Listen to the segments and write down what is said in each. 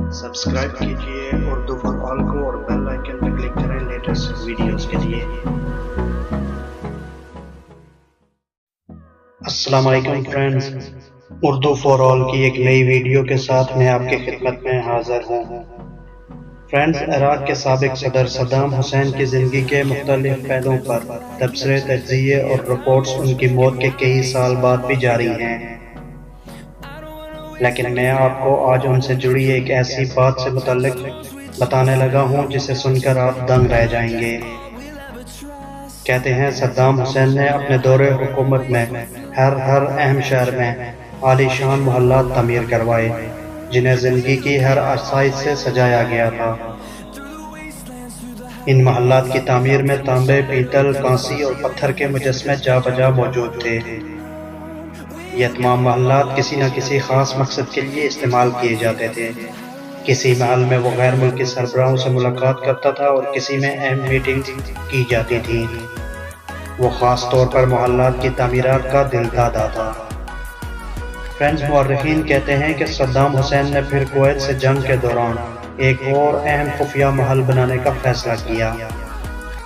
Subscribe कीजिए Urdu for all को और बेल आइकन पर क्लिक करें लेटेस्ट वीडियोस के लिए। अस्सलाम वालेकुम फ्रेंड्स, उर्दू फॉर ऑल की एक नई वीडियो के साथ मैं आपकी खिदमत में हाजिर हूँ। फ्रेंड्स, इराक के साबिक सदर सद्दाम हुसैन की ज़िंदगी के मुख्तलिफ पहलुओं पर तबसरे, तज्ज़िये और रिपोर्ट्स उनकी मौत के कई साल बाद भी जारी हैं, लेकिन मैं आपको आज उनसे जुड़ी एक ऐसी बात से मुतल्लिक बताने लगा हूँ जिसे सुनकर आप दंग रह जाएंगे। कहते हैं सद्दाम हुसैन ने अपने दौरे हुकूमत में हर अहम शहर में आलीशान मोहल्लात तामीर करवाए, जिन्हें ज़िंदगी की हर आसाइश से सजाया गया था। इन मोहल्लात की तामीर में तांबे, पीतल, कांसी और पत्थर के मुजस्मे जा बजा मौजूद थे। ये तमाम मोहल्लात किसी न किसी खास मकसद के लिए इस्तेमाल किए जाते थे। किसी महल में वो गैर मुल्की सरबराहों से मुलाकात करता था और किसी में अहम मीटिंग की जाती थी। वो ख़ास तौर पर मोहल्लात की तामीरात का दिलदादा था। फ्रेंड्स, मुअर्रिखीन कहते हैं कि सद्दाम हुसैन ने फिर कुवैत से जंग के दौरान एक और अहम खुफिया महल बनाने का फैसला किया।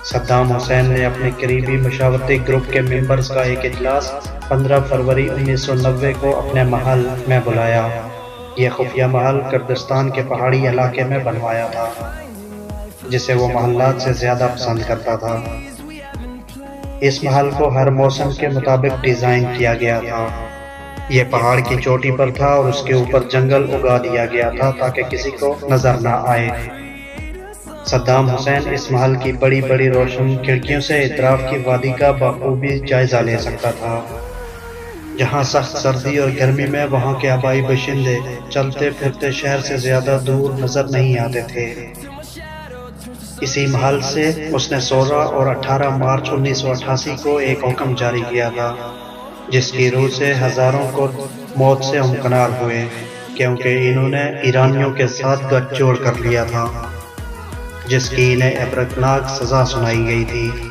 सद्दाम हुसैन ने अपने करीबी मशावरती ग्रुप के मेंबर्स का एक इजलास 15 फरवरी 1990 को अपने महल में बुलाया। यह खुफिया महल कुर्दिस्तान के पहाड़ी इलाके में बनवाया था, जिसे वो मोहल्लात से ज़्यादा पसंद करता था। इस महल को हर मौसम के मुताबिक डिज़ाइन किया गया था। यह पहाड़ की चोटी पर था और उसके ऊपर जंगल उगा दिया गया था ताकि किसी को नजर न आए। सद्दाम हुसैन इस महल की बड़ी बड़ी रोशन खिड़कियों से इतराफ की वादी का बखूबी जायजा ले सकता था। जहां सख्त सर्दी और गर्मी में वहां के आबाई बशिंदे चलते फिरते शहर से ज्यादा दूर नजर नहीं आते थे। इसी महल से उसने 16 और 18 मार्च 1988 को एक हुक्म जारी किया था, जिसकी रूह से हजारों को मौत से हमकनार हुए, क्योंकि इन्होंने ईरानियों के साथ गठजोड़ कर लिया था, जिसकी इन्हें इबरतनाक सज़ा सुनाई गई थी।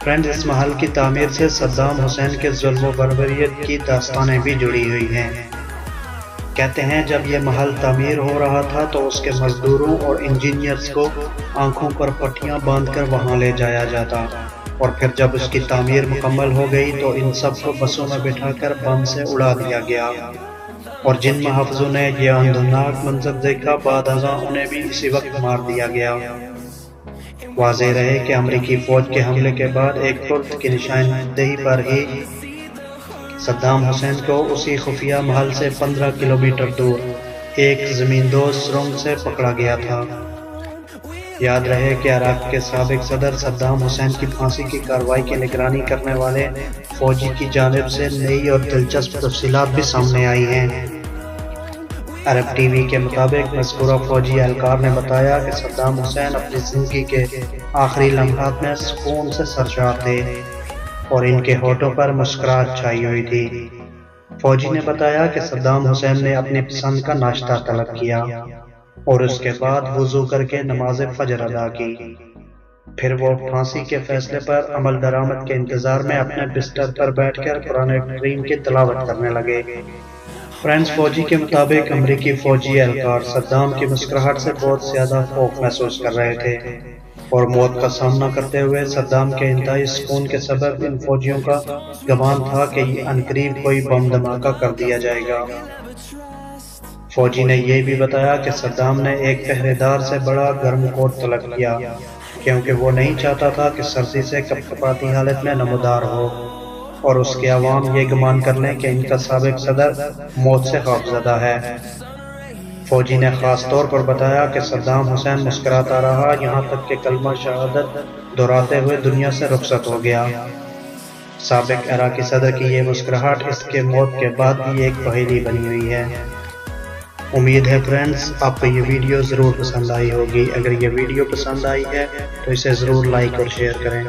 फ्रेंड्स, इस महल की तामीर से सद्दाम हुसैन के जुल्म व बर्बरियत की दास्तानें भी जुड़ी हुई हैं। कहते हैं जब यह महल तामीर हो रहा था तो उसके मजदूरों और इंजीनियर्स को आंखों पर पट्टियां बांधकर वहां ले जाया जाता, और फिर जब उसकी तामीर मुकम्मल हो गई तो इन सब को बसों में बिठाकर बम से उड़ा दिया गया। और जिन महफूजों ने यह अंधनाक मंजर देखा, बाद अज़ां उन्हें भी इसी वक्त मार दिया गया। वाज़ेह रहे कि अमरीकी फौज के हमले के बाद एक कुर्द की निशानदेही पर ही सद्दाम हुसैन को उसी खुफिया महल से 15 किलोमीटर दूर एक ज़मींदोज़ सुरंग से पकड़ा गया था। याद रहे कि इराक के साबिक सदर सद्दाम हुसैन की फांसी की कार्रवाई की निगरानी करने वाले फौजी की जानिब से नई और दिलचस्प तफसीलात भी सामने आई हैं। अरब टीवी के मुताबिक मज़कूरा फौजी एहलकार ने बताया कि सद्दाम हुसैन अपनी ज़िंदगी के आखिरी लम्हात में सुकून से सरशार थे और इनके होठों पर मुस्कुराहट छाई हुई थी। फौजी ने बताया कि सद्दाम हुसैन ने अपनी पसंद का नाश्ता तलब किया और उसके बाद वुज़ू करके नमाज फजर अदा की। फिर वो फांसी के फैसले पर अमल दरामद के इंतजार में अपने बिस्तर पर बैठकर कुरान करीम की तिलावत करने लगे। फ्रेंड्स, फौजी के मुताबिक अमरीकी फौजी एहलकार सद्दाम की मुस्कुराहट से बहुत ज्यादा खौफ महसूस कर रहे थे और मौत का सामना करते हुए सद्दाम के इंतहाई सुकून के सबब इन फौजियों का गुमान था कि अनकरीब कोई बम धमाका कर दिया जाएगा। फौजी ने यह भी बताया कि सद्दाम ने एक पहरेदार से बड़ा गर्म कोट तलब किया, क्योंकि वो नहीं चाहता था कि सर्दी से कपकपाती हालत में नमदार हो और उसके अवाम ये गुमान कर लें कि इनका साबिक सदर मौत से खौफज़दा है। फौजी ने खास तौर पर बताया कि सद्दाम हुसैन मुस्कुराता रहा, यहाँ तक कि कलमा शहादत दोहराते हुए दुनिया से रुखसत हो गया। साबिक इराकी सदर की ये मुस्कुराहट इसके मौत के बाद भी एक पहेली बनी हुई है। उम्मीद है फ्रेंड्स आपको ये वीडियो ज़रूर पसंद आई होगी। अगर ये वीडियो पसंद आई है तो इसे ज़रूर लाइक और शेयर करें।